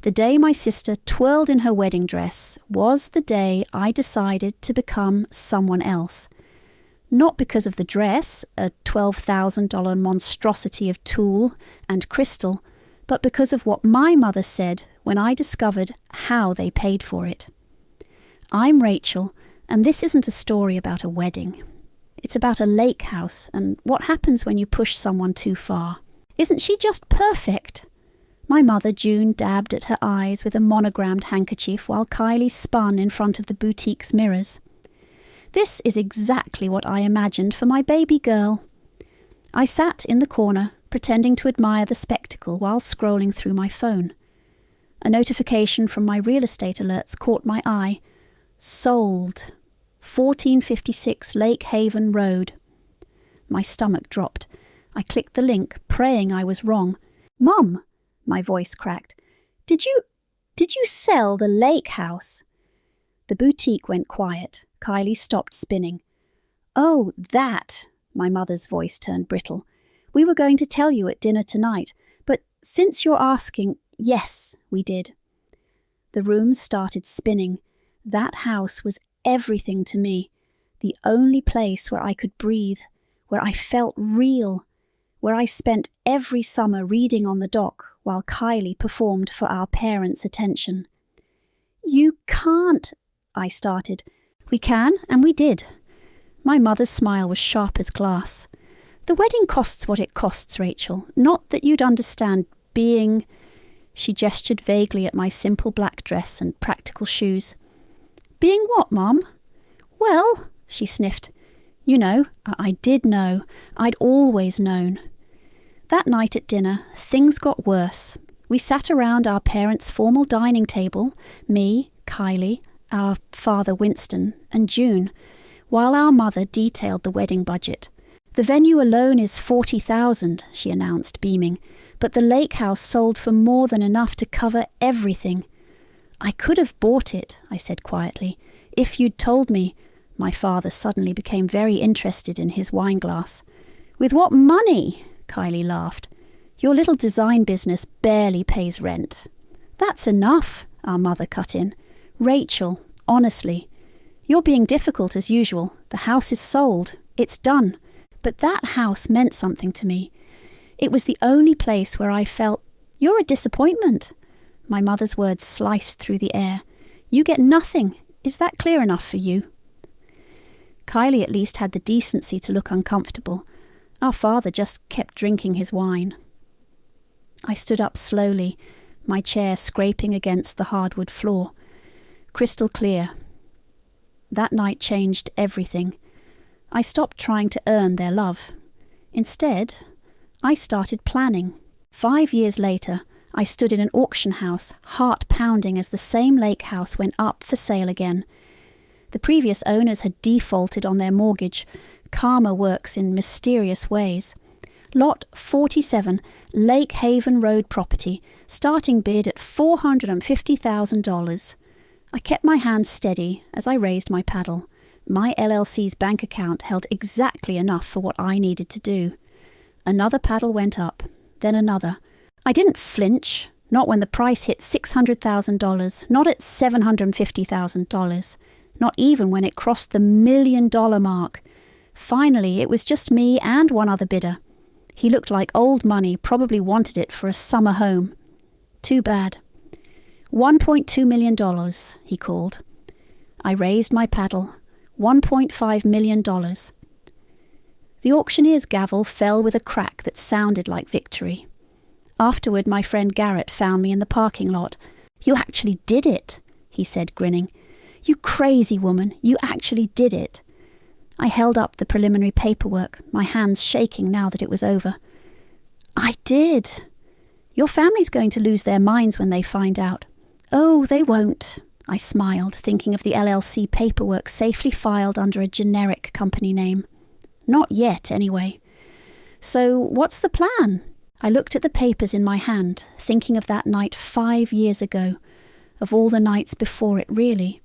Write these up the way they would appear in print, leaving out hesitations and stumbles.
The day my sister twirled in her wedding dress was the day I decided to become someone else. Not because of the dress, a $12,000 monstrosity of tulle and crystal, but because of what my mother said when I discovered how they paid for it. I'm Rachel, and this isn't a story about a wedding. It's about a lake house and what happens when you push someone too far. Isn't she just perfect? My mother, June, dabbed at her eyes with a monogrammed handkerchief while Kylie spun in front of the boutique's mirrors. This is exactly what I imagined for my baby girl. I sat in the corner, pretending to admire the spectacle while scrolling through my phone. A notification from my real estate alerts caught my eye. Sold. 1456 Lake Haven Road. My stomach dropped. I clicked the link, praying I was wrong. "Mum," my voice cracked. Did you sell the lake house?" The boutique went quiet. Kylie stopped spinning. "Oh, that," my mother's voice turned brittle. "We were going to tell you at dinner tonight, but since you're asking, yes, we did." The room started spinning. That house was everything to me, the only place where I could breathe, where I felt real, where I spent every summer reading on the dock while Kylie performed for our parents' attention. "You can't," I started. "We can, and we did." My mother's smile was sharp as glass. "The wedding costs what it costs, Rachel. Not that you'd understand being—" She gestured vaguely at my simple black dress and practical shoes. "Being what, Mum?" "Well," she sniffed. "You know, I did know. I'd always known." That night at dinner, things got worse. We sat around our parents' formal dining table, me, Kylie, our father Winston, and June, while our mother detailed the wedding budget. "The venue alone is $40,000, she announced, beaming, "but the lake house sold for more than enough to cover everything." "I could have bought it," I said quietly, "if you'd told me." My father suddenly became very interested in his wine glass. "With what money?" Kylie laughed. "Your little design business barely pays rent." "That's enough," our mother cut in. "Rachel, honestly, you're being difficult as usual. The house is sold. It's done. But that house meant something to me. It was the only place where I felt, you're a disappointment." My mother's words sliced through the air. "You get nothing. Is that clear enough for you?" Kylie at least had the decency to look uncomfortable. Our father just kept drinking his wine. I stood up slowly, my chair scraping against the hardwood floor. Crystal clear. That night changed everything. I stopped trying to earn their love. Instead, I started planning. 5 years later, I stood in an auction house, heart pounding as the same lake house went up for sale again. The previous owners had defaulted on their mortgage. Karma works in mysterious ways. Lot 47, Lake Haven Road property, starting bid at $450,000. I kept my hand steady as I raised my paddle. My LLC's bank account held exactly enough for what I needed to do. Another paddle went up, then another. I didn't flinch, not when the price hit $600,000, not at $750,000, not even when it crossed the $1 million mark. Finally, it was just me and one other bidder. He looked like old money, probably wanted it for a summer home. Too bad. $1.2 million, he called. I raised my paddle. $1.5 million. The auctioneer's gavel fell with a crack that sounded like victory. Afterward, my friend Garrett found me in the parking lot. "You actually did it," he said, grinning. "You crazy woman, you actually did it." I held up the preliminary paperwork, my hands shaking now that it was over. "I did. Your family's going to lose their minds when they find out." "Oh, they won't," I smiled, thinking of the LLC paperwork safely filed under a generic company name. Not yet, anyway. "So, what's the plan?" I looked at the papers in my hand, thinking of that night 5 years ago, of all the nights before it really,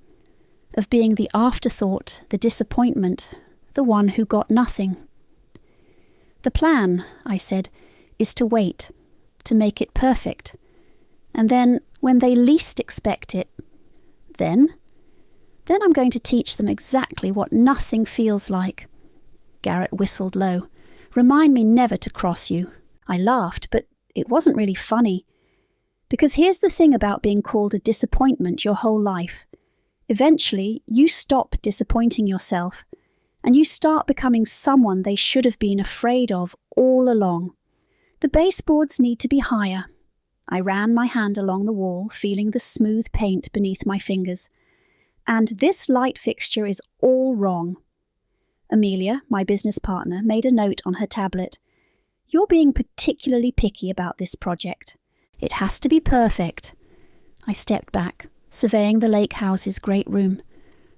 of being the afterthought, the disappointment, the one who got nothing. "The plan," I said, "is to wait, to make it perfect. And then, when they least expect it, then I'm going to teach them exactly what nothing feels like. Garrett whistled low. Remind me never to cross you. I laughed, but it wasn't really funny. Because here's the thing about being called a disappointment your whole life. Eventually, you stop disappointing yourself, and you start becoming someone they should have been afraid of all along. The baseboards need to be higher. I ran my hand along the wall, feeling the smooth paint beneath my fingers. And this light fixture is all wrong. Amelia, my business partner, made a note on her tablet. You're being particularly picky about this project. It has to be perfect. I stepped back, surveying the lake house's great room.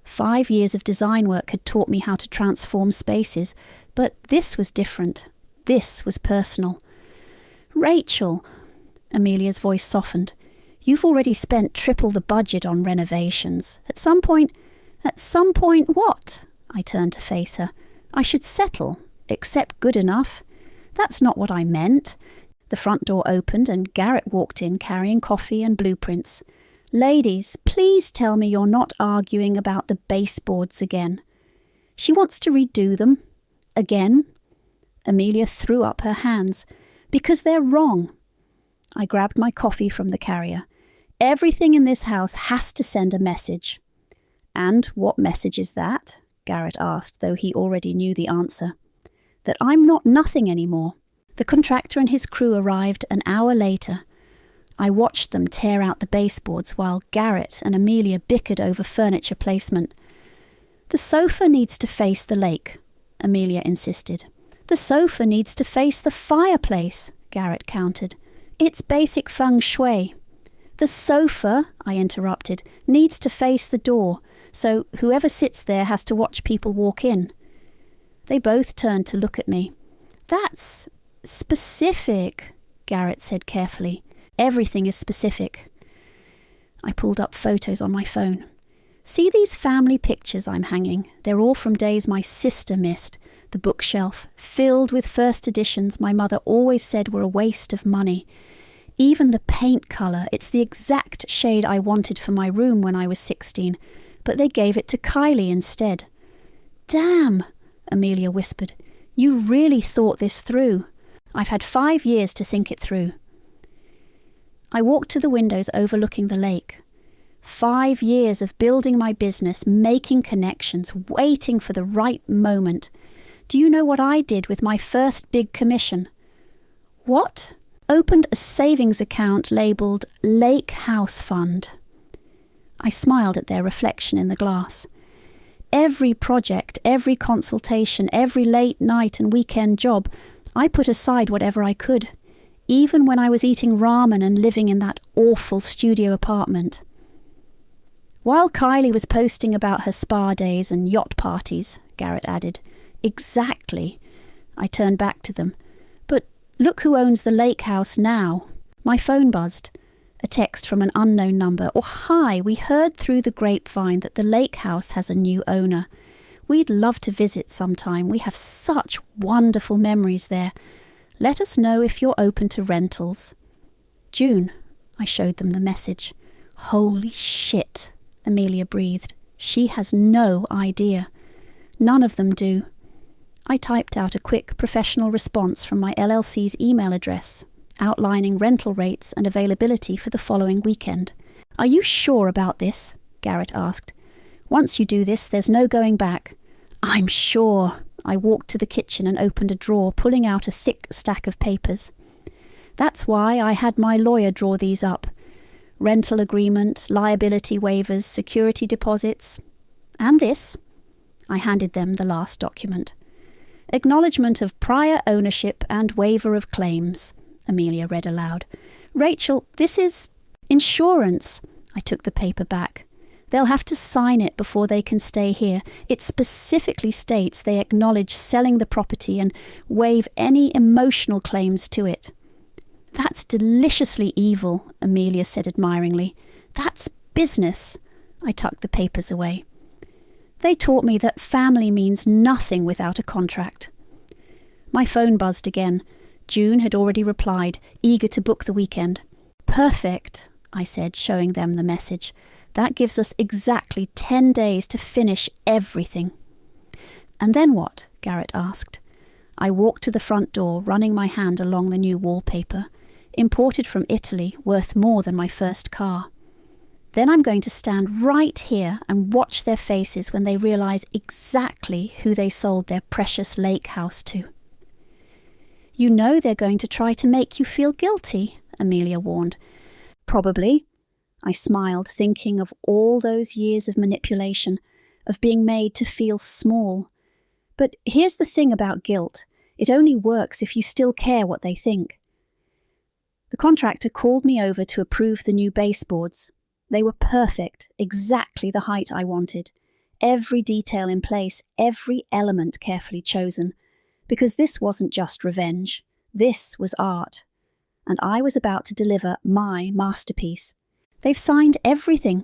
5 years of design work had taught me how to transform spaces, but this was different. This was personal. Rachel, Amelia's voice softened. You've already spent triple the budget on renovations. At some point what? I turned to face her. I should settle, accept good enough. That's not what I meant. The front door opened and Garrett walked in carrying coffee and blueprints. Ladies, please tell me you're not arguing about the baseboards again. She wants to redo them. Again? Amelia threw up her hands. Because they're wrong. I grabbed my coffee from the carrier. Everything in this house has to send a message. And what message is that? Garrett asked, though he already knew the answer. That I'm not nothing anymore. The contractor and his crew arrived an hour later. I watched them tear out the baseboards while Garrett and Amelia bickered over furniture placement. The sofa needs to face the lake, Amelia insisted. The sofa needs to face the fireplace, Garrett countered. It's basic feng shui. The sofa, I interrupted, needs to face the door, so whoever sits there has to watch people walk in. They both turned to look at me. That's specific, Garrett said carefully. Everything is specific. I pulled up photos on my phone. See these family pictures I'm hanging? They're all from days my sister missed. The bookshelf, filled with first editions my mother always said were a waste of money. Even the paint colour, it's the exact shade I wanted for my room when I was 16, but they gave it to Kylie instead. Damn, Amelia whispered. You really thought this through. I've had 5 years to think it through. I walked to the windows overlooking the lake. 5 years of building my business, making connections, waiting for the right moment. Do you know what I did with my first big commission? What? Opened a savings account labelled Lake House Fund. I smiled at their reflection in the glass. Every project, every consultation, every late night and weekend job, I put aside whatever I could, even when I was eating ramen and living in that awful studio apartment. While Kylie was posting about her spa days and yacht parties, Garrett added. Exactly. I turned back to them. But look who owns the lake house now. My phone buzzed. A text from an unknown number. Oh, hi, we heard through the grapevine that the lake house has a new owner. We'd love to visit sometime. We have such wonderful memories there. Let us know if you're open to rentals. June. I showed them the message. Holy shit, Amelia breathed. She has no idea. None of them do. I typed out a quick professional response from my LLC's email address, outlining rental rates and availability for the following weekend. Are you sure about this? Garrett asked. Once you do this, there's no going back. I'm sure. I walked to the kitchen and opened a drawer, pulling out a thick stack of papers. That's why I had my lawyer draw these up. Rental agreement, liability waivers, security deposits. And this. I handed them the last document. Acknowledgement of prior ownership and waiver of claims, Amelia read aloud. Rachel, this is insurance. I took the paper back. They'll have to sign it before they can stay here. It specifically states they acknowledge selling the property and waive any emotional claims to it. That's deliciously evil, Amelia said admiringly. That's business. I tucked the papers away. They taught me that family means nothing without a contract. My phone buzzed again. June had already replied, eager to book the weekend. Perfect, I said, showing them the message. That gives us exactly 10 days to finish everything. And then what? Garrett asked. I walked to the front door, running my hand along the new wallpaper, imported from Italy, worth more than my first car. Then I'm going to stand right here and watch their faces when they realise exactly who they sold their precious lake house to. You know they're going to try to make you feel guilty, Amelia warned. Probably. I smiled, thinking of all those years of manipulation, of being made to feel small. But here's the thing about guilt. It only works if you still care what they think. The contractor called me over to approve the new baseboards. They were perfect, exactly the height I wanted. Every detail in place, every element carefully chosen. Because this wasn't just revenge. This was art. And I was about to deliver my masterpiece. They've signed everything.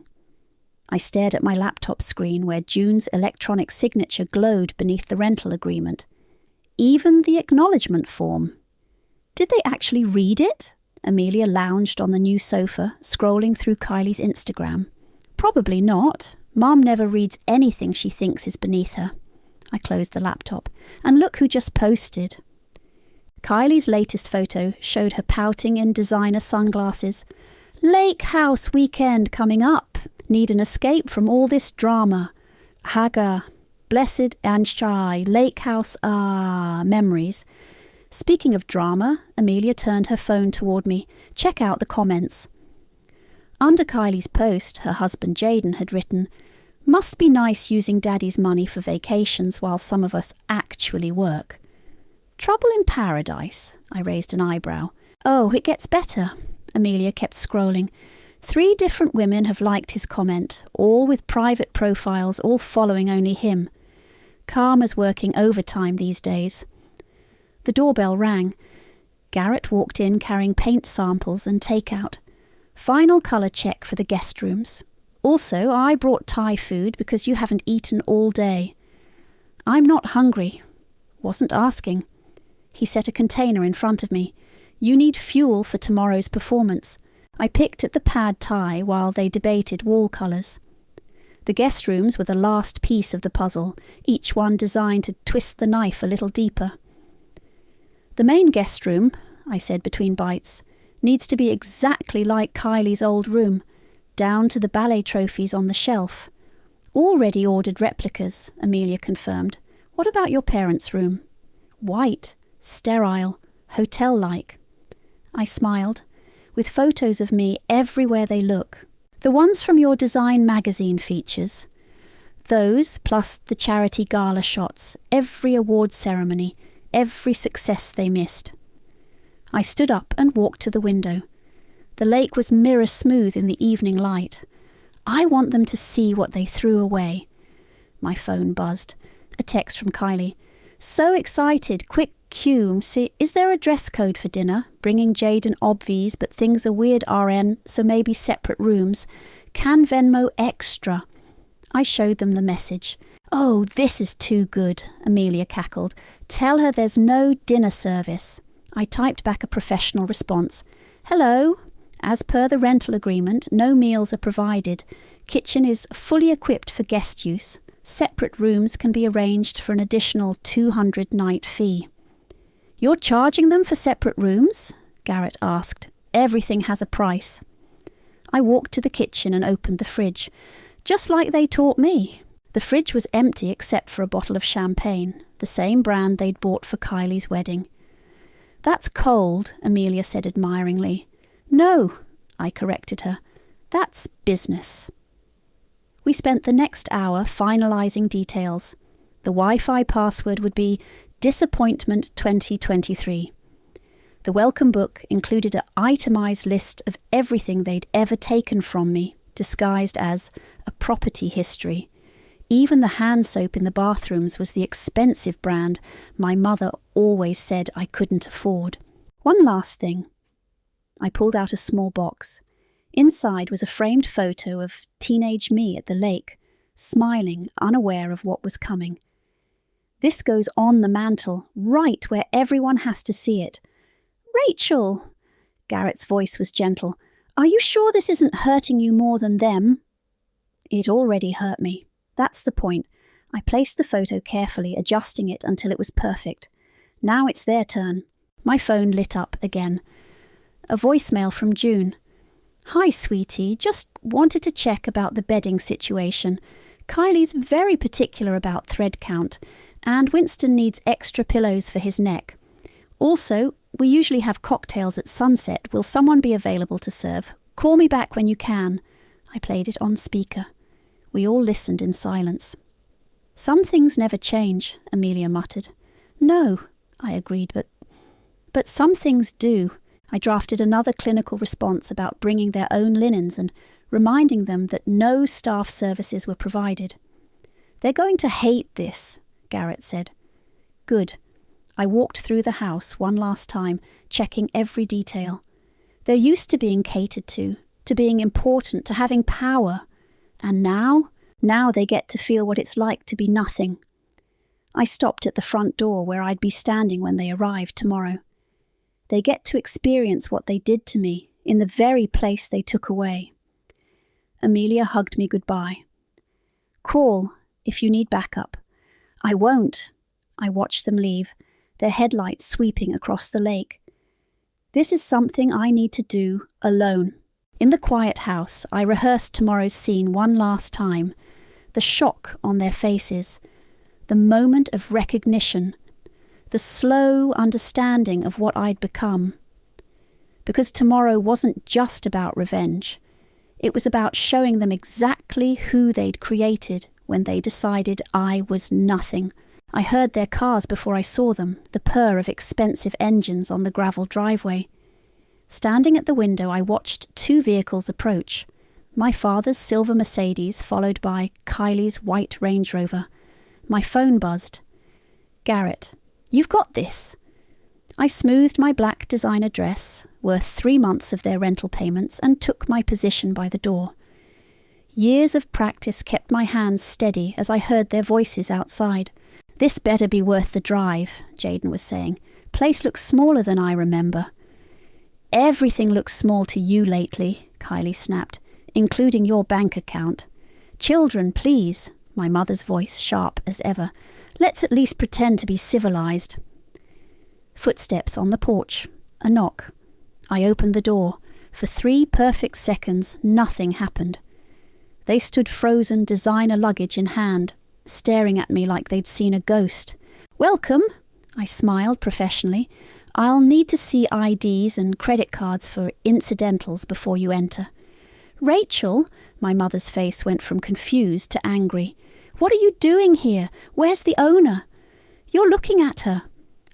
I stared at my laptop screen where June's electronic signature glowed beneath the rental agreement. Even the acknowledgement form. Did they actually read it? Amelia lounged on the new sofa, scrolling through Kylie's Instagram. Probably not. Mom never reads anything she thinks is beneath her. I closed the laptop. And look who just posted. Kylie's latest photo showed her pouting in designer sunglasses. Lake house weekend coming up. Need an escape from all this drama. Haga, blessed and shy, lake house, memories. Speaking of drama, Amelia turned her phone toward me. Check out the comments. Under Kylie's post, her husband Jaden had written, "Must be nice using Daddy's money for vacations while some of us actually work." Trouble in paradise, I raised an eyebrow. Oh, it gets better. Amelia kept scrolling. 3 different women have liked his comment, all with private profiles, all following only him. Karma's working overtime these days. The doorbell rang. Garrett walked in carrying paint samples and takeout. Final colour check for the guest rooms. Also, I brought Thai food because you haven't eaten all day. I'm not hungry. Wasn't asking. He set a container in front of me. You need fuel for tomorrow's performance. I picked at the pad Thai while they debated wall colours. The guest rooms were the last piece of the puzzle, each one designed to twist the knife a little deeper. The main guest room, I said between bites, needs to be exactly like Kylie's old room, down to the ballet trophies on the shelf. Already ordered replicas, Amelia confirmed. What about your parents' room? White, sterile, hotel-like. I smiled, with photos of me everywhere they look. The ones from your design magazine features. Those, plus the charity gala shots, every award ceremony, every success they missed. I stood up and walked to the window. The lake was mirror smooth in the evening light. I want them to see what they threw away. My phone buzzed. A text from Kylie. So excited, quick cue, see, is there a dress code for dinner? Bringing Jaden obvies, but things are weird RN, so maybe separate rooms. Can Venmo extra? I showed them the message. Oh, this is too good, Amelia cackled. Tell her there's no dinner service. I typed back a professional response. Hello. As per the rental agreement, no meals are provided. Kitchen is fully equipped for guest use. Separate rooms can be arranged for an additional $200 night fee. You're charging them for separate rooms? Garrett asked. Everything has a price. I walked to the kitchen and opened the fridge, just like they taught me. The fridge was empty except for a bottle of champagne, the same brand they'd bought for Kylie's wedding. That's cold, Amelia said admiringly. No, I corrected her. That's business. We spent the next hour finalising details. The Wi-Fi password would be Disappointment 2023. The welcome book included an itemised list of everything they'd ever taken from me, disguised as a property history. Even the hand soap in the bathrooms was the expensive brand my mother always said I couldn't afford. One last thing. I pulled out a small box. Inside was a framed photo of teenage me at the lake, smiling, unaware of what was coming. This goes on the mantel, right where everyone has to see it. Rachel! Garrett's voice was gentle. Are you sure this isn't hurting you more than them? It already hurt me. That's the point. I placed the photo carefully, adjusting it until it was perfect. Now it's their turn. My phone lit up again. A voicemail from June. Hi, sweetie. Just wanted to check about the bedding situation. Kylie's very particular about thread count, and Winston needs extra pillows for his neck. Also, we usually have cocktails at sunset. Will someone be available to serve? Call me back when you can. I played it on speaker. We all listened in silence. Some things never change, Amelia muttered. No, I agreed, but some things do. I drafted another clinical response about bringing their own linens and reminding them that no staff services were provided. They're going to hate this, Garrett said. Good. I walked through the house one last time, checking every detail. They're used to being catered to being important, to having power. And now they get to feel what it's like to be nothing. I stopped at the front door where I'd be standing when they arrived tomorrow. They get to experience what they did to me in the very place they took away. Amelia hugged me goodbye. Call if you need backup. I won't. I watched them leave, their headlights sweeping across the lake. This is something I need to do alone. In the quiet house, I rehearsed tomorrow's scene one last time. The shock on their faces, the moment of recognition, the slow understanding of what I'd become. Because tomorrow wasn't just about revenge. It was about showing them exactly who they'd created when they decided I was nothing. I heard their cars before I saw them, the purr of expensive engines on the gravel driveway. Standing at the window, I watched two vehicles approach. My father's silver Mercedes, followed by Kylie's white Range Rover. My phone buzzed. Garrett, you've got this. I smoothed my black designer dress, worth 3 months of their rental payments, and took my position by the door. Years of practice kept my hands steady as I heard their voices outside. This better be worth the drive, Jaden was saying. Place looks smaller than I remember. Everything looks small to you lately, Kylie snapped, including your bank account. Children, please, my mother's voice sharp as ever. Let's at least pretend to be civilized. Footsteps on the porch. A knock. I opened the door. For 3 perfect seconds, nothing happened. They stood frozen, designer luggage in hand, staring at me like they'd seen a ghost. Welcome, I smiled professionally. I'll need to see IDs and credit cards for incidentals before you enter. Rachel, my mother's face went from confused to angry. What are you doing here? Where's the owner? You're looking at her.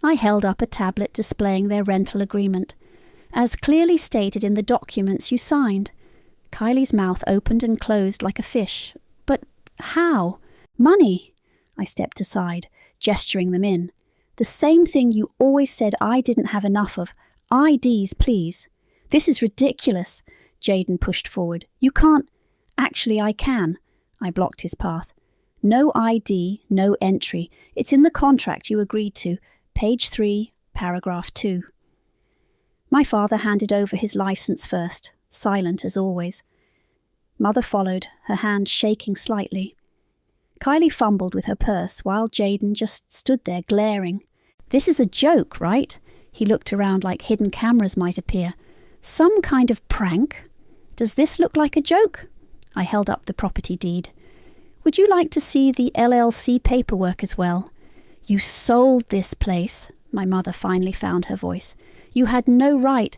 I held up a tablet displaying their rental agreement. As clearly stated in the documents you signed. Kylie's mouth opened and closed like a fish. But how? Money. I stepped aside, gesturing them in. The same thing you always said I didn't have enough of. IDs, please. This is ridiculous. Jaden pushed forward. You can't. Actually, I can. I blocked his path. No ID, no entry. It's in the contract you agreed to. Page 3, paragraph 2. My father handed over his license first, silent as always. Mother followed, her hand shaking slightly. Kylie fumbled with her purse while Jaden just stood there glaring. This is a joke, right? He looked around like hidden cameras might appear. Some kind of prank? Does this look like a joke? I held up the property deed. Would you like to see the LLC paperwork as well? You sold this place, my mother finally found her voice. You had no right.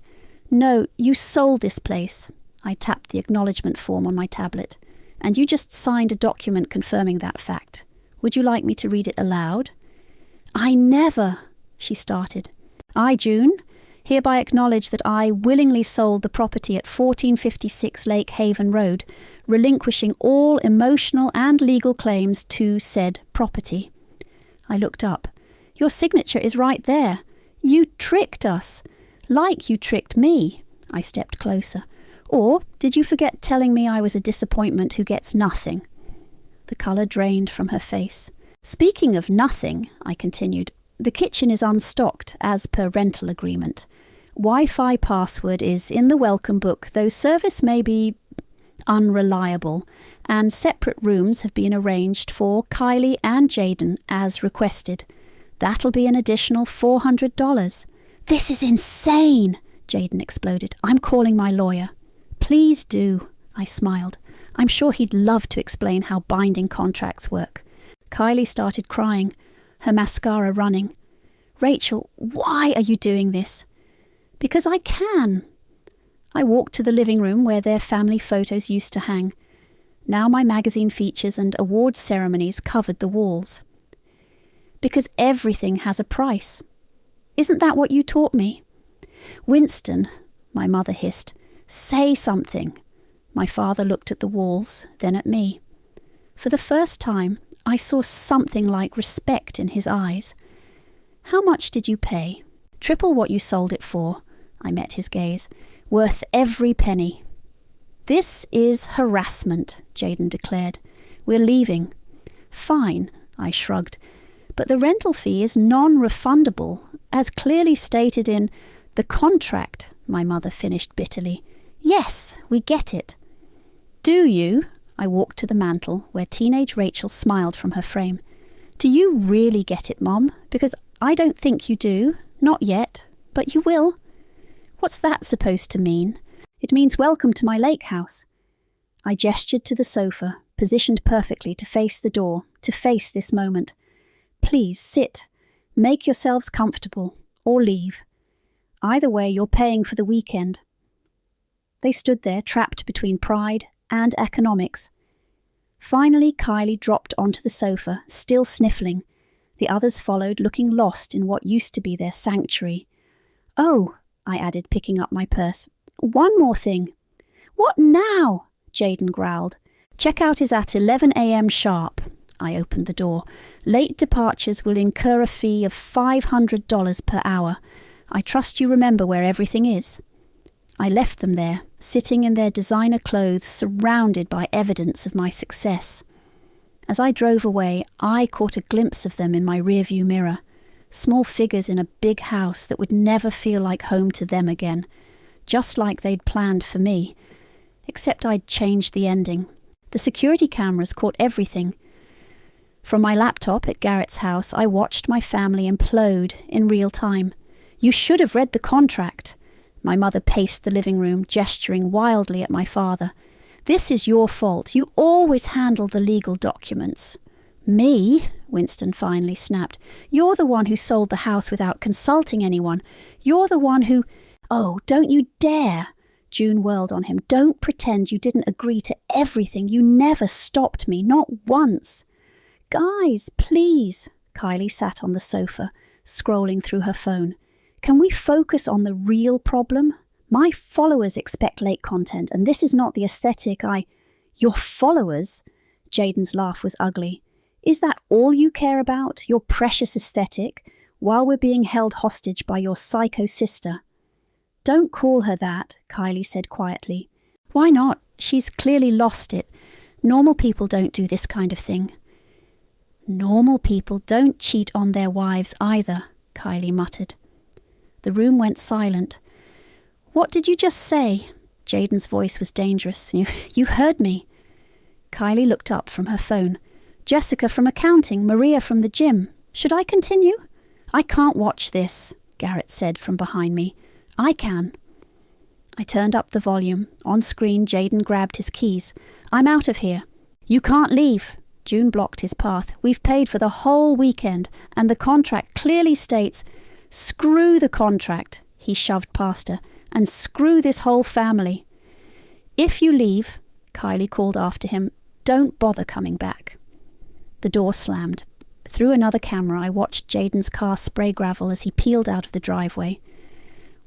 No, you sold this place. I tapped the acknowledgement form on my tablet. And you just signed a document confirming that fact. Would you like me to read it aloud? I never, she started. I, June, hereby acknowledge that I willingly sold the property at 1456 Lake Haven Road, relinquishing all emotional and legal claims to said property. I looked up. Your signature is right there. You tricked us. Like you tricked me. I stepped closer. Or did you forget telling me I was a disappointment who gets nothing? The colour drained from her face. Speaking of nothing, I continued, the kitchen is unstocked as per rental agreement. Wi-Fi password is in the welcome book, though service may be unreliable, and separate rooms have been arranged for Kylie and Jaden as requested. That'll be an additional $400. This is insane, Jaden exploded. I'm calling my lawyer. Please do, I smiled. I'm sure he'd love to explain how binding contracts work. Kylie started crying, her mascara running. Rachel, why are you doing this? Because I can. I walked to the living room where their family photos used to hang. Now my magazine features and awards ceremonies covered the walls. Because everything has a price. Isn't that what you taught me? Winston, my mother hissed, say something. My father looked at the walls, then at me. For the first time, I saw something like respect in his eyes. How much did you pay? Triple what you sold it for. I met his gaze. Worth every penny. This is harassment, Jaden declared. We're leaving. Fine, I shrugged. But the rental fee is non-refundable, as clearly stated in the contract, my mother finished bitterly. Yes, we get it. Do you? I walked to the mantel, where teenage Rachel smiled from her frame. Do you really get it, Mom? Because I don't think you do. Not yet. But you will. What's that supposed to mean? It means welcome to my lake house. I gestured to the sofa, positioned perfectly to face the door, to face this moment. Please sit. Make yourselves comfortable, or leave. Either way, you're paying for the weekend. They stood there, trapped between pride and economics. Finally, Kylie dropped onto the sofa, still sniffling. The others followed, looking lost in what used to be their sanctuary. Oh, I added, picking up my purse. One more thing. What now? Jaden growled. Checkout is at 11 a.m. sharp. I opened the door. Late departures will incur a fee of $500 per hour. I trust you remember where everything is. I left them there, sitting in their designer clothes, surrounded by evidence of my success. As I drove away, I caught a glimpse of them in my rearview mirror. Small figures in a big house that would never feel like home to them again, just like they'd planned for me. Except I'd changed the ending. The security cameras caught everything. From my laptop at Garrett's house, I watched my family implode in real time. You should have read the contract. My mother paced the living room, gesturing wildly at my father. This is your fault. You always handle the legal documents. Me? Winston finally snapped. You're the one who sold the house without consulting anyone. You're the one who... Oh, don't you dare! June whirled on him. Don't pretend you didn't agree to everything. You never stopped me, not once. Guys, please. Kylie sat on the sofa, scrolling through her phone. Can we focus on the real problem? My followers expect late content, and this is not the aesthetic Your followers? Jaden's laugh was ugly. Is that all you care about, your precious aesthetic, while we're being held hostage by your psycho sister? Don't call her that, Kylie said quietly. Why not? She's clearly lost it. Normal people don't do this kind of thing. Normal people don't cheat on their wives either, Kylie muttered. The room went silent. What did you just say? Jaden's voice was dangerous. You heard me. Kylie looked up from her phone. Jessica from accounting, Maria from the gym. Should I continue? I can't watch this, Garrett said from behind me. I can. I turned up the volume. On screen, Jaden grabbed his keys. I'm out of here. You can't leave. June blocked his path. We've paid for the whole weekend, and the contract clearly states, screw the contract, he shoved past her, and screw this whole family. If you leave, Kylie called after him, don't bother coming back. The door slammed. Through another camera, I watched Jaden's car spray gravel as he peeled out of the driveway.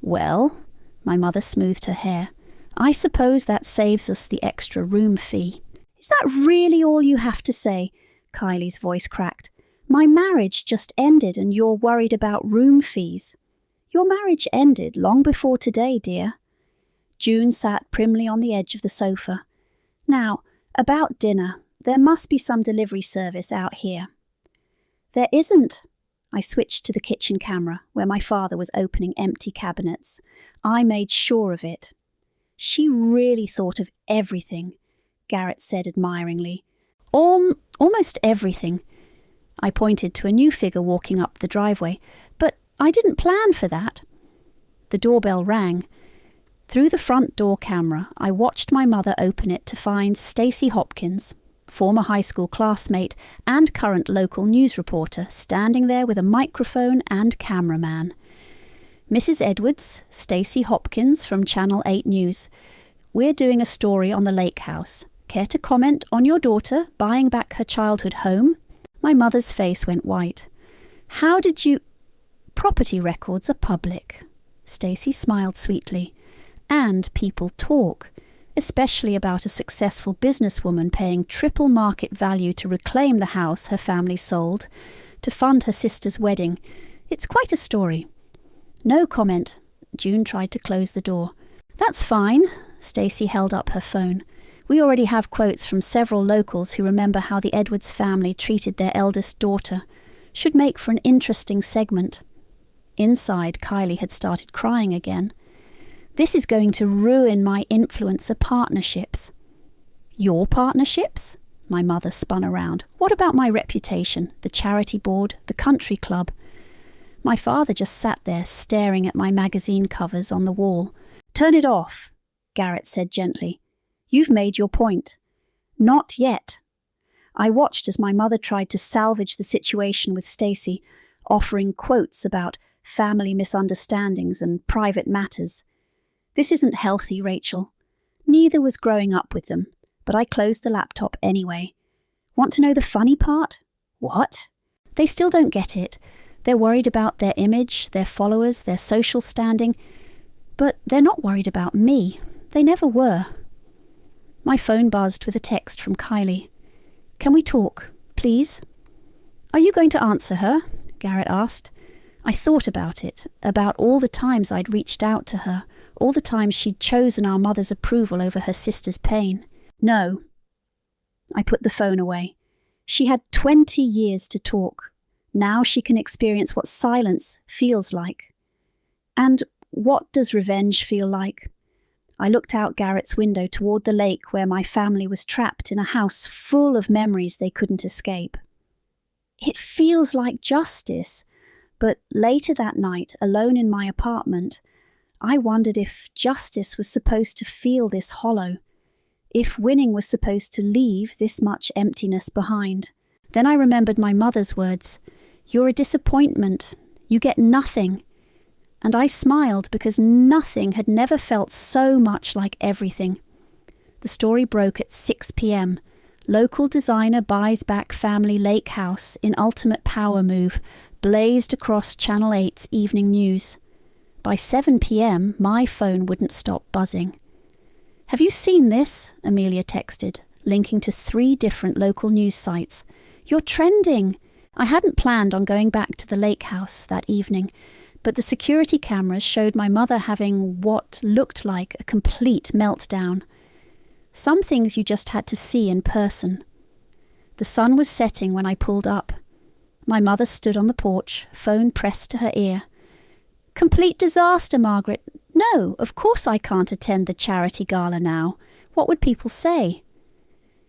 Well, my mother smoothed her hair, I suppose that saves us the extra room fee. Is that really all you have to say? Kylie's voice cracked. My marriage just ended and you're worried about room fees. Your marriage ended long before today, dear. June sat primly on the edge of the sofa. Now, about dinner. There must be some delivery service out here. There isn't, I switched to the kitchen camera, where my father was opening empty cabinets. I made sure of it. "She really thought of everything," Garrett said admiringly. Almost everything." I pointed to a new figure walking up the driveway. "But I didn't plan for that." The doorbell rang. Through the front door camera, I watched my mother open it to find Stacey Hopkins, former high school classmate and current local news reporter, standing there with a microphone and cameraman. "Mrs. Edwards, Stacey Hopkins from Channel 8 News. We're doing a story on the lake house. Care to comment on your daughter buying back her childhood home?" My mother's face went white. "How did you—" "Property records are public." Stacey smiled sweetly. "And people talk, especially about a successful businesswoman paying triple market value to reclaim the house her family sold to fund her sister's wedding. It's quite a story." "No comment." June tried to close the door. "That's fine." Stacey held up her phone. "We already have quotes from several locals who remember how the Edwards family treated their eldest daughter. Should make for an interesting segment." Inside, Kylie had started crying again. "This is going to ruin my influencer partnerships." "Your partnerships?" My mother spun around. "What about my reputation, the charity board, the country club?" My father just sat there staring at my magazine covers on the wall. "Turn it off," Garrett said gently. "You've made your point." "Not yet." I watched as my mother tried to salvage the situation with Stacey, offering quotes about family misunderstandings and private matters. "This isn't healthy, Rachel." Neither was growing up with them, but I closed the laptop anyway. "Want to know the funny part?" "What?" "They still don't get it. They're worried about their image, their followers, their social standing, but they're not worried about me. They never were." My phone buzzed with a text from Kylie. "Can we talk, please?" "Are you going to answer her?" Garrett asked. I thought about it, about all the times I'd reached out to her, all the times she'd chosen our mother's approval over her sister's pain. "No." I put the phone away. She had 20 years to talk. Now she can experience what silence feels like. And what does revenge feel like? I looked out Garrett's window toward the lake where my family was trapped in a house full of memories they couldn't escape. It feels like justice, but later that night, alone in my apartment, I wondered if justice was supposed to feel this hollow, if winning was supposed to leave this much emptiness behind. Then I remembered my mother's words, "You're a disappointment. You get nothing." And I smiled because nothing had never felt so much like everything. The story broke at 6 p.m. Local designer buys back family lake house in ultimate power move, blazed across Channel 8's evening news. By 7 p.m, my phone wouldn't stop buzzing. "Have you seen this?" Amelia texted, linking to 3 different local news sites. "You're trending." I hadn't planned on going back to the lake house that evening, but the security cameras showed my mother having what looked like a complete meltdown. Some things you just had to see in person. The sun was setting when I pulled up. My mother stood on the porch, phone pressed to her ear. "Complete disaster, Margaret. No, of course I can't attend the charity gala now. What would people say?"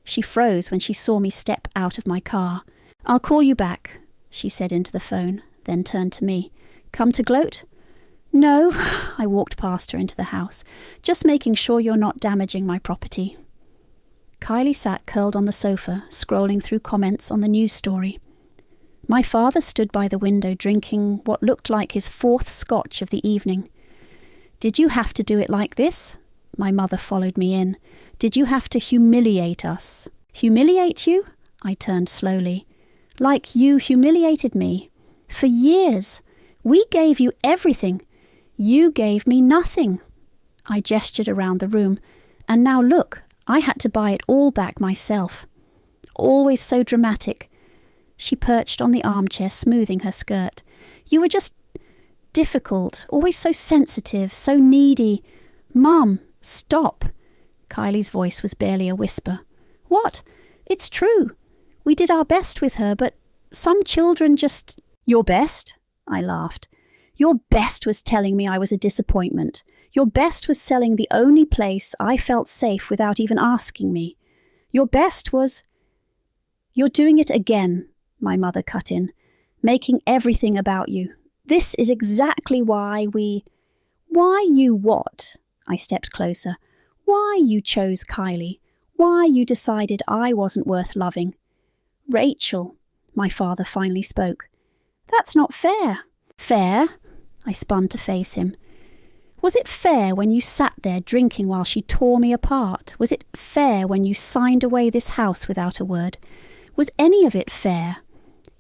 She froze when she saw me step out of my car. "I'll call you back," she said into the phone, then turned to me. "Come to gloat?" "No," I walked past her into the house, "just making sure you're not damaging my property." Kylie sat curled on the sofa, scrolling through comments on the news story. My father stood by the window drinking what looked like his 4th scotch of the evening. "Did you have to do it like this?" My mother followed me in. "Did you have to humiliate us?" "Humiliate you?" I turned slowly. "Like you humiliated me. For years. We gave you everything. You gave me nothing." I gestured around the room. "And now look, I had to buy it all back myself." "Always so dramatic." She perched on the armchair, smoothing her skirt. "You were just difficult, always so sensitive, so needy." "Mum, stop." Kylie's voice was barely a whisper. "What? It's true. We did our best with her, but some children just—" Your best? I laughed. Your best was telling me I was a disappointment. Your best was selling the only place I felt safe without even asking me. Your best was... You're doing it again, my mother cut in, making everything about you. This is exactly why we... Why you what? I stepped closer. Why you chose Kylie. Why you decided I wasn't worth loving. Rachel, my father finally spoke. That's not fair. Fair? I spun to face him. Was it fair when you sat there drinking while she tore me apart? Was it fair when you signed away this house without a word? Was any of it fair?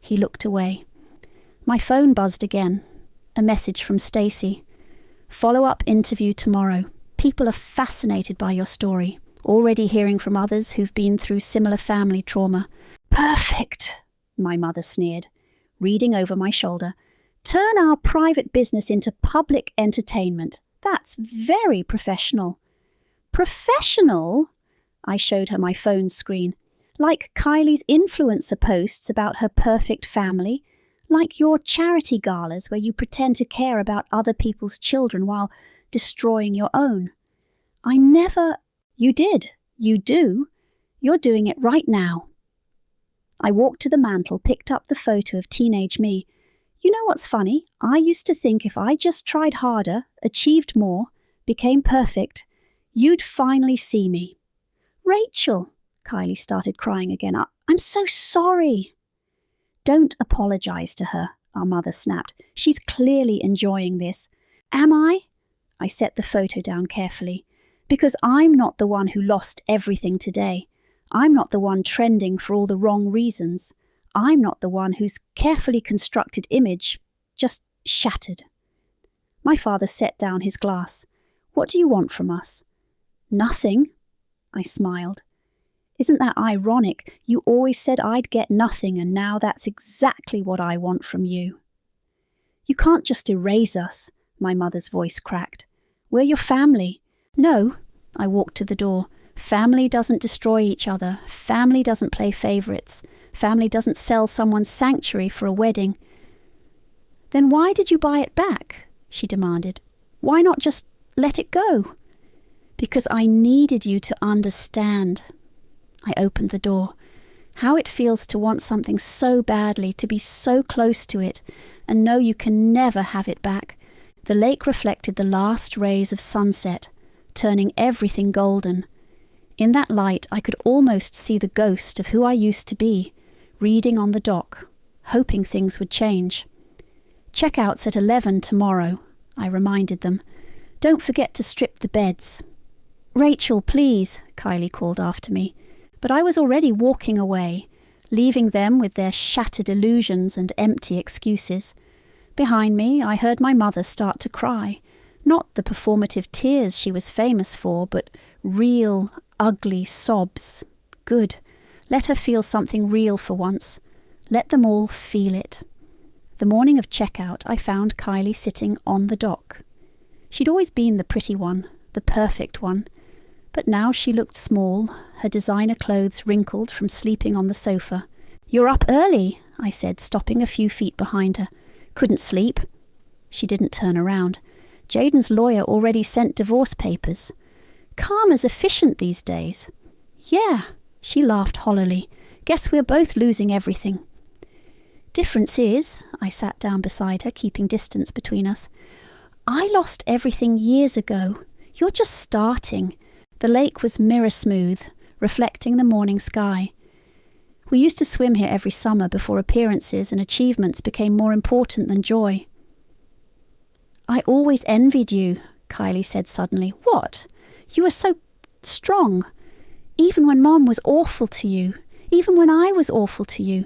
He looked away. My phone buzzed again. A message from Stacey. Follow-up interview tomorrow. People are fascinated by your story. Already hearing from others who've been through similar family trauma. Perfect, my mother sneered, reading over my shoulder. Turn our private business into public entertainment. That's very professional. Professional? I showed her my phone screen. Like Kylie's influencer posts about her perfect family. Like your charity galas where you pretend to care about other people's children while destroying your own. I never... You did. You do. You're doing it right now. I walked to the mantel, picked up the photo of teenage me. You know what's funny? I used to think if I just tried harder, achieved more, became perfect, you'd finally see me. Rachel, Kylie started crying again. I'm so sorry. Don't apologize to her, our mother snapped. She's clearly enjoying this. Am I? I set the photo down carefully. Because I'm not the one who lost everything today. I'm not the one trending for all the wrong reasons. I'm not the one whose carefully constructed image just shattered. My father set down his glass. What do you want from us? Nothing, I smiled. Isn't that ironic? You always said I'd get nothing, and now that's exactly what I want from you. You can't just erase us, my mother's voice cracked. We're your family. No, I walked to the door. Family doesn't destroy each other. Family doesn't play favourites. Family doesn't sell someone's sanctuary for a wedding. Then why did you buy it back? She demanded. Why not just let it go? Because I needed you to understand. I opened the door. How it feels to want something so badly, to be so close to it, and know you can never have it back. The lake reflected the last rays of sunset, turning everything golden. In that light, I could almost see the ghost of who I used to be, reading on the dock, hoping things would change. Checkout's at 11 tomorrow, I reminded them. Don't forget to strip the beds. Rachel, please, Kylie called after me. But I was already walking away, leaving them with their shattered illusions and empty excuses. Behind me, I heard my mother start to cry. Not the performative tears she was famous for, but real, ugly sobs. Good. Let her feel something real for once. Let them all feel it. The morning of checkout, I found Kylie sitting on the dock. She'd always been the pretty one, the perfect one. But now she looked small, her designer clothes wrinkled from sleeping on the sofa. You're up early, I said, stopping a few feet behind her. Couldn't sleep. She didn't turn around. Jaden's lawyer already sent divorce papers. Karma's efficient these days. Yeah, she laughed hollowly. Guess we're both losing everything. Difference is, I sat down beside her, keeping distance between us. I lost everything years ago. You're just starting. The lake was mirror smooth, reflecting the morning sky. We used to swim here every summer before appearances and achievements became more important than joy. I always envied you, Kylie said suddenly. What? You were so strong. Even when Mom was awful to you. Even when I was awful to you.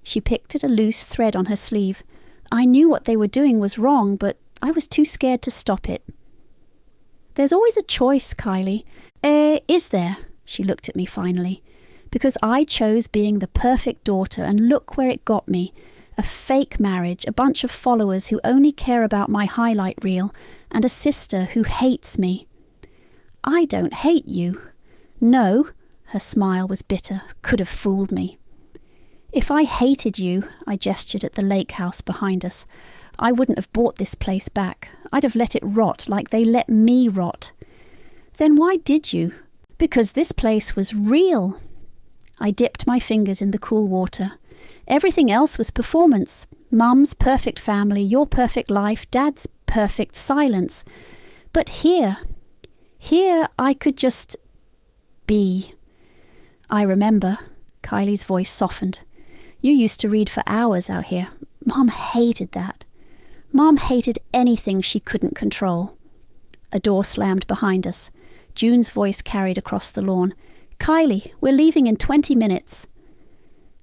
She picked at a loose thread on her sleeve. I knew what they were doing was wrong, but I was too scared to stop it. There's always a choice, Kylie. Is there? She looked at me finally. Because I chose being the perfect daughter, and look where it got me. A fake marriage, a bunch of followers who only care about my highlight reel, and a sister who hates me. I don't hate you. No, her smile was bitter, could have fooled me. If I hated you, I gestured at the lake house behind us, I wouldn't have bought this place back. I'd have let it rot like they let me rot. Then why did you? Because this place was real. I dipped my fingers in the cool water. Everything else was performance. Mum's perfect family, your perfect life, Dad's perfect silence. But here I could just be. I remember. Kylie's voice softened. You used to read for hours out here. Mum hated that. Mum hated anything she couldn't control. A door slammed behind us. June's voice carried across the lawn. Kylie, we're leaving in 20 minutes.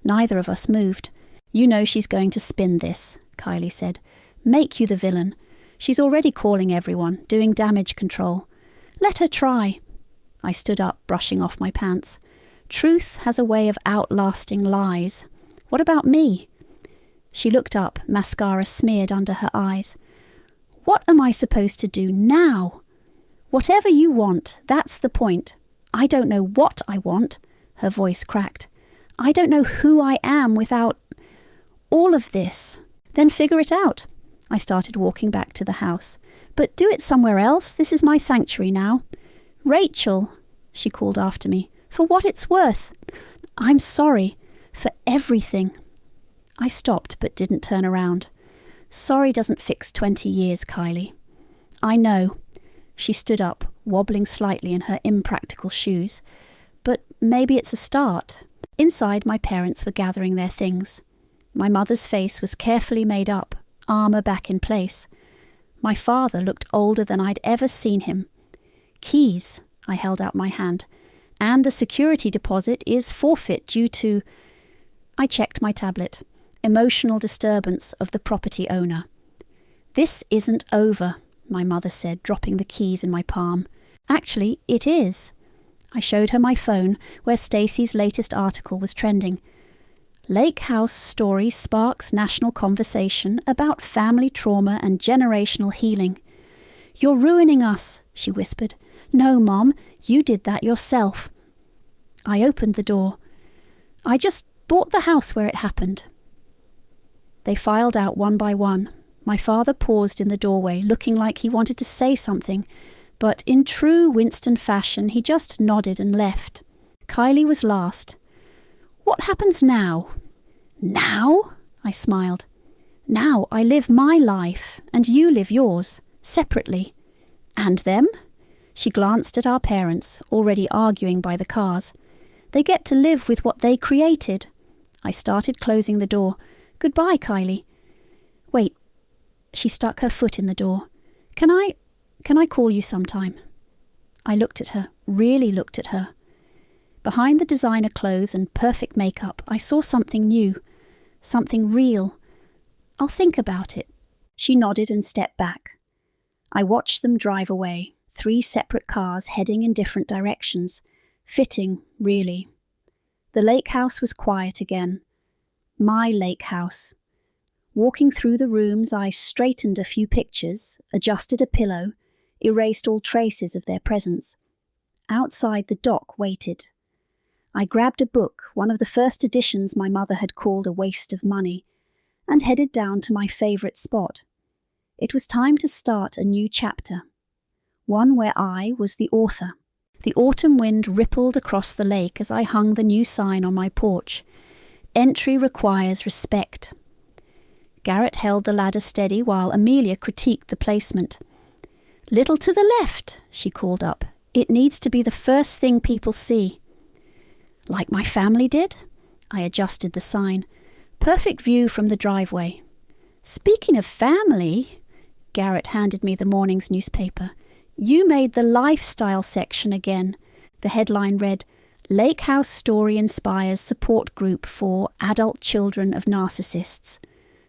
Neither of us moved. You know she's going to spin this, Kylie said. Make you the villain. She's already calling everyone, doing damage control. Let her try. I stood up, brushing off my pants. Truth has a way of outlasting lies. What about me? She looked up, mascara smeared under her eyes. What am I supposed to do now? Whatever you want, that's the point. I don't know what I want. Her voice cracked. I don't know who I am without all of this. Then figure it out. I started walking back to the house. But do it somewhere else. This is my sanctuary now. Rachel, she called after me, for what it's worth. I'm sorry for everything. I stopped but didn't turn around. Sorry doesn't fix 20 years, Kylie. I know. She stood up, wobbling slightly in her impractical shoes. But maybe it's a start. Inside, my parents were gathering their things. My mother's face was carefully made up, armour back in place. My father looked older than I'd ever seen him. Keys, I held out my hand, and the security deposit is forfeit due to... I checked my tablet. Emotional disturbance of the property owner. This isn't over, my mother said, dropping the keys in my palm. Actually, it is. I showed her my phone, where Stacey's latest article was trending. Lake House story sparks national conversation about family trauma and generational healing. You're ruining us, she whispered. No, Mom, you did that yourself. I opened the door. I just bought the house where it happened. They filed out one by one. My father paused in the doorway, looking like he wanted to say something, but in true Winston fashion, he just nodded and left. Kylie was last. What happens now? Now? I smiled. Now I live my life, and you live yours, separately. And them? She glanced at our parents, already arguing by the cars. They get to live with what they created. I started closing the door. Goodbye, Kylie. Wait. She stuck her foot in the door. Can I call you sometime? I looked at her, really looked at her. Behind the designer clothes and perfect makeup, I saw something new, something real. I'll think about it. She nodded and stepped back. I watched them drive away, 3 separate cars heading in different directions. Fitting, really. The lake house was quiet again. My lake house. Walking through the rooms, I straightened a few pictures, adjusted a pillow, erased all traces of their presence. Outside, the dock waited. I grabbed a book, one of the first editions my mother had called a waste of money, and headed down to my favourite spot. It was time to start a new chapter, one where I was the author. The autumn wind rippled across the lake as I hung the new sign on my porch. Entry requires respect. Garrett held the ladder steady while Amelia critiqued the placement. Little to the left, she called up. It needs to be the first thing people see. Like my family did? I adjusted the sign. Perfect view from the driveway. Speaking of family, Garrett handed me the morning's newspaper. You made the lifestyle section again. The headline read, Lake House Story Inspires Support Group for Adult Children of Narcissists.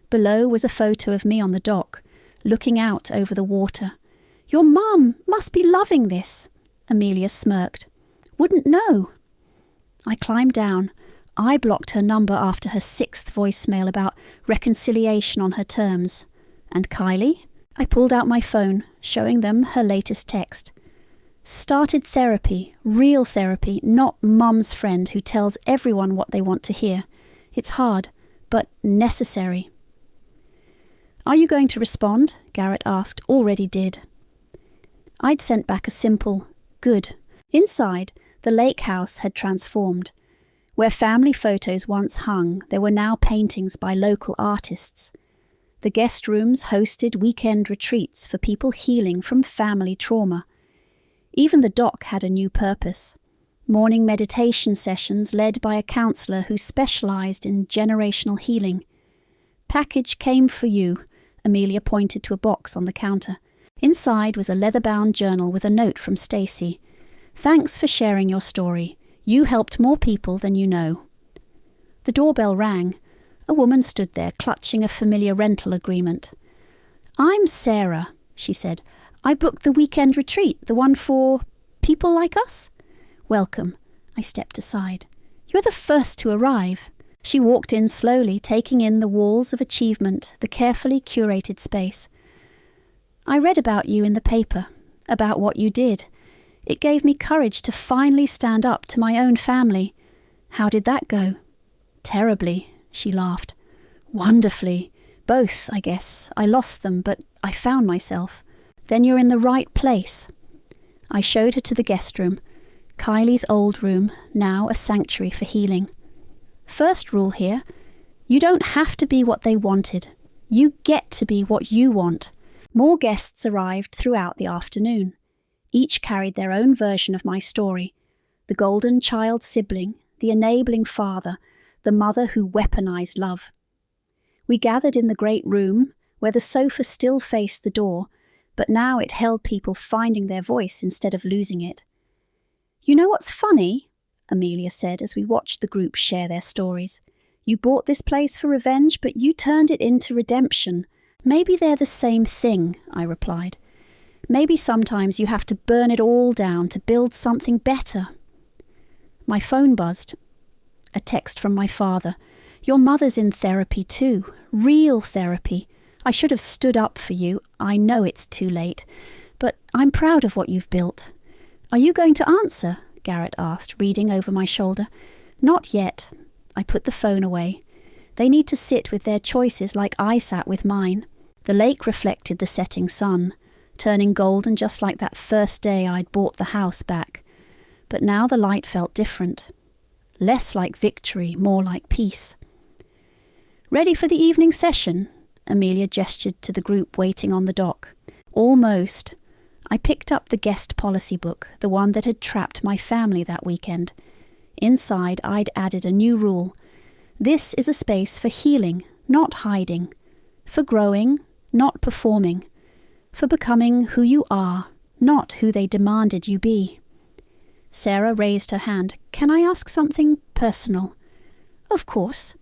Below was a photo of me on the dock, looking out over the water. Your mum must be loving this, Amelia smirked. Wouldn't know. I climbed down. I blocked her number after her 6th voicemail about reconciliation on her terms. And Kylie? I pulled out my phone, showing them her latest text. Started therapy, real therapy, not mum's friend who tells everyone what they want to hear. It's hard, but necessary. Are you going to respond? Garrett asked. Already did. I'd sent back a simple, good. Inside, the lake house had transformed. Where family photos once hung, there were now paintings by local artists. The guest rooms hosted weekend retreats for people healing from family trauma. Even the dock had a new purpose. Morning meditation sessions led by a counselor who specialized in generational healing. Package came for you, Amelia pointed to a box on the counter. Inside was a leather-bound journal with a note from Stacy. Thanks for sharing your story. You helped more people than you know. The doorbell rang. A woman stood there, clutching a familiar rental agreement. I'm Sarah, she said. I booked the weekend retreat, the one for people like us. Welcome. I stepped aside. You're the first to arrive. She walked in slowly, taking in the walls of achievement, the carefully curated space. I read about you in the paper, about what you did. It gave me courage to finally stand up to my own family. How did that go? Terribly, she laughed. Wonderfully. Both, I guess. I lost them, but I found myself. Then you're in the right place. I showed her to the guest room, Kylie's old room, now a sanctuary for healing. First rule here, you don't have to be what they wanted. You get to be what you want. More guests arrived throughout the afternoon. Each carried their own version of my story. The golden child sibling, the enabling father, the mother who weaponized love. We gathered in the great room, where the sofa still faced the door, but now it held people finding their voice instead of losing it. You know what's funny? Amelia said as we watched the group share their stories. You bought this place for revenge, but you turned it into redemption. Maybe they're the same thing, I replied. Maybe sometimes you have to burn it all down to build something better. My phone buzzed. A text from my father. Your mother's in therapy too. Real therapy. I should have stood up for you. I know it's too late. But I'm proud of what you've built. Are you going to answer? Garrett asked, reading over my shoulder. Not yet. I put the phone away. They need to sit with their choices like I sat with mine. The lake reflected the setting sun, turning golden just like that first day I'd bought the house back. But now the light felt different. Less like victory, more like peace. Ready for the evening session? Amelia gestured to the group waiting on the dock. Almost. I picked up the guest policy book, the one that had trapped my family that weekend. Inside, I'd added a new rule. This is a space for healing, not hiding. For growing, not performing. For becoming who you are, not who they demanded you be. Sarah raised her hand. Can I ask something personal? Of course.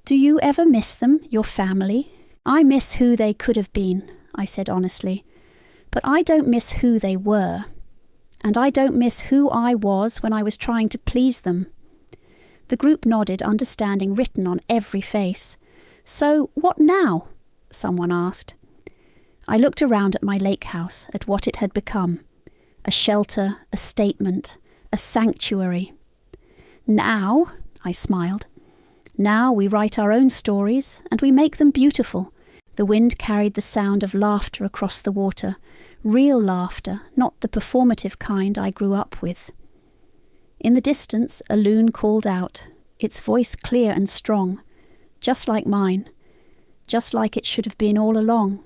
Do you ever miss them, your family? I miss who they could have been, I said honestly. But I don't miss who they were. And I don't miss who I was when I was trying to please them. The group nodded, understanding written on every face. So, what now? Someone asked. I looked around at my lake house, at what it had become. A shelter, a statement, a sanctuary. Now, I smiled. Now we write our own stories, and we make them beautiful. The wind carried the sound of laughter across the water. Real laughter, not the performative kind I grew up with. In the distance, a loon called out, its voice clear and strong, just like mine, just like it should have been all along.